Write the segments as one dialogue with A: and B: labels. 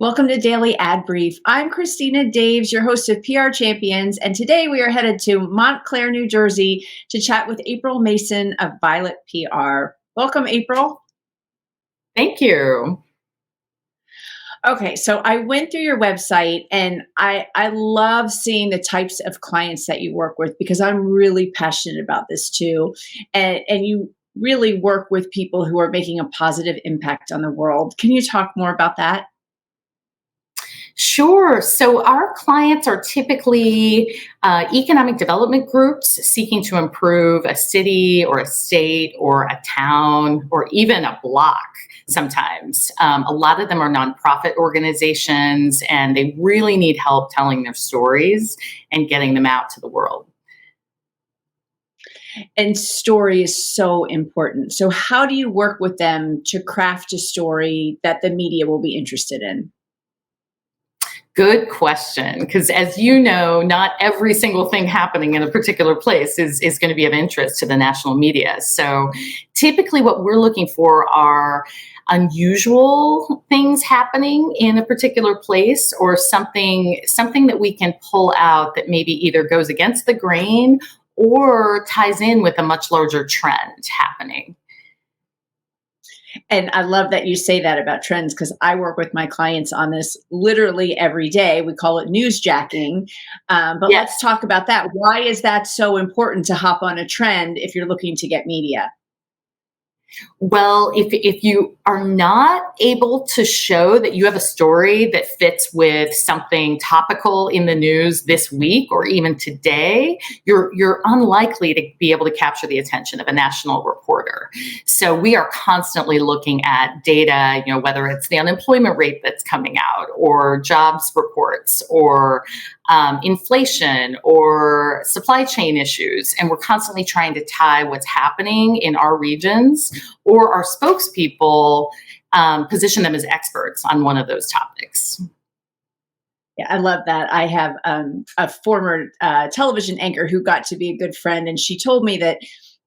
A: Welcome to Daily Ad Brief. I'm Christina Daves, your host of PR Champions, and today we are headed to Montclair, New Jersey to chat with April Mason of Violet PR. Welcome, April.
B: Thank you.
A: Okay, so I went through your website and I love seeing the types of clients that you work with because I'm really passionate about this too. And you really work with people who are making a positive impact on the world. Can you talk more about that?
B: Sure. So our clients are typically economic development groups seeking to improve a city or a state or a town or even a block sometimes. A lot of them are nonprofit organizations and they really need help telling their stories and getting them out to the world.
A: And story is so important. So, how do you work with them to craft a story that the media will be interested in?
B: Good question. Because as you know, not every single thing happening in a particular place is going to be of interest to the national media. So typically what we're looking for are unusual things happening in a particular place or something that we can pull out that maybe either goes against the grain or ties in with a much larger trend happening.
A: And I love that you say that about trends because I work with my clients on this literally every day. We call it newsjacking. But
B: Yes.
A: let's talk about that. Why is that so important to hop on a trend if you're looking to get media?
B: Well, if you are not able to show that you have a story that fits with something topical in the news this week or even today, you're unlikely to be able to capture the attention of a national reporter. So we are constantly looking at data, whether it's the unemployment rate that's coming out or jobs reports or inflation or supply chain issues. And we're constantly trying to tie what's happening in our regions or our spokespeople, position them as experts on one of those topics.
A: Yeah, I love that. I have a former television anchor who got to be a good friend, and she told me that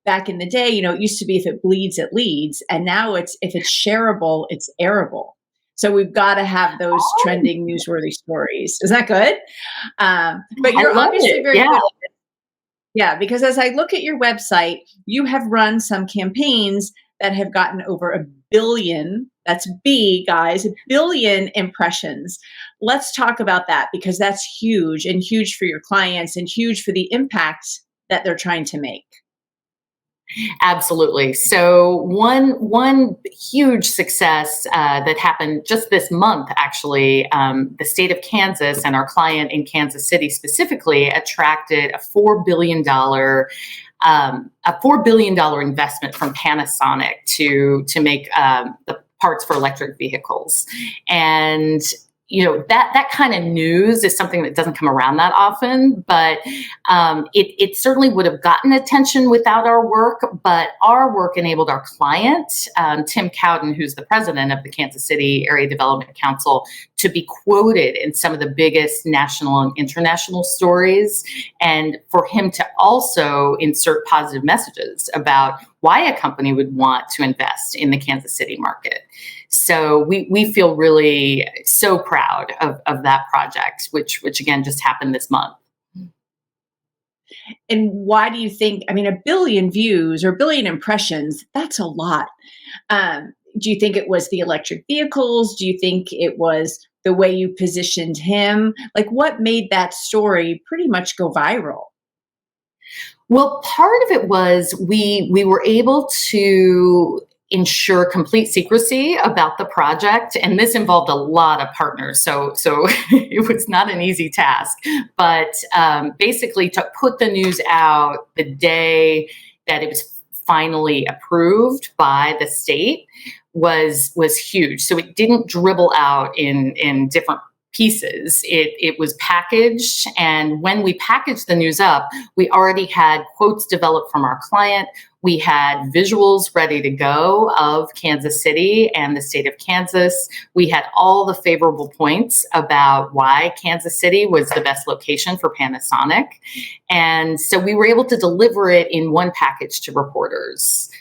A: back in the day, it used to be if it bleeds, it leads, and now it's if it's shareable, it's airable. So we've got to have those trending, newsworthy stories. Is that good? But
B: I
A: you're
B: love
A: obviously
B: it.
A: very
B: Yeah.
A: good. Yeah, because as I look at your website, you have run some campaigns that have gotten over a billion, that's B, guys, a billion impressions. Let's talk about that because that's huge and huge for your clients and huge for the impact that they're trying to make.
B: Absolutely. So one huge success that happened just this month, actually, the state of Kansas and our client in Kansas City specifically attracted a $4 billion investment from Panasonic to make the parts for electric vehicles. And that kind of news is something that doesn't come around that often, but it certainly would have gotten attention without our work, but our work enabled our client, Tim Cowden, who's the president of the Kansas City Area Development Council, to be quoted in some of the biggest national and international stories, and for him to also insert positive messages about why a company would want to invest in the Kansas City market. So we feel really so proud of that project, which again just happened this month.
A: And why do you think, a billion views or a billion impressions, that's a lot. Do you think it was the electric vehicles? Do you think it was the way you positioned him? Like what made that story pretty much go viral?
B: Well, part of it was we were able to ensure complete secrecy about the project, and this involved a lot of partners. So it was not an easy task, but basically to put the news out the day that it was finally approved by the state was huge. So it didn't dribble out in different pieces. It was packaged, and when we packaged the news up, we already had quotes developed from our client. We had visuals ready to go of Kansas City and the state of Kansas. We had all the favorable points about why Kansas City was the best location for Panasonic. And so we were able to deliver it in one package to reporters.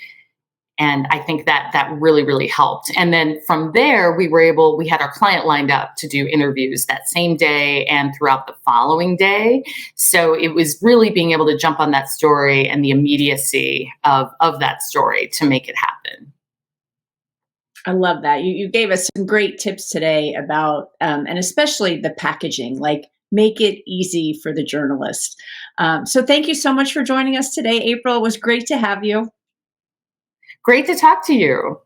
B: And I think that really, really helped. And then from there, we had our client lined up to do interviews that same day and throughout the following day. So it was really being able to jump on that story and the immediacy of that story to make it happen.
A: I love that. You gave us some great tips today about, and especially the packaging, like make it easy for the journalist. So thank you so much for joining us today, April. It was great to have you.
B: Great to talk to you.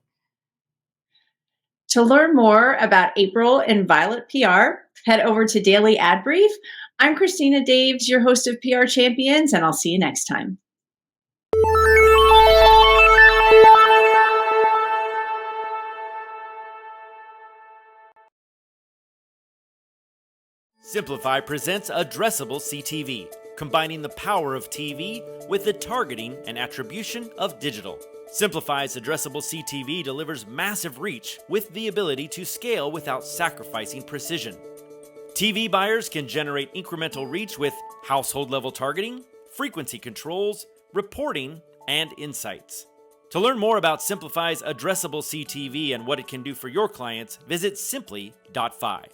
A: To learn more about April and Violet PR, head over to Daily Ad Brief. I'm Christina Daves, your host of PR Champions, and I'll see you next time.
C: Simplify presents Addressable CTV, combining the power of TV with the targeting and attribution of digital. Simplify's Addressable CTV delivers massive reach with the ability to scale without sacrificing precision. TV buyers can generate incremental reach with household-level targeting, frequency controls, reporting, and insights. To learn more about Simplify's Addressable CTV and what it can do for your clients, visit simply.fi.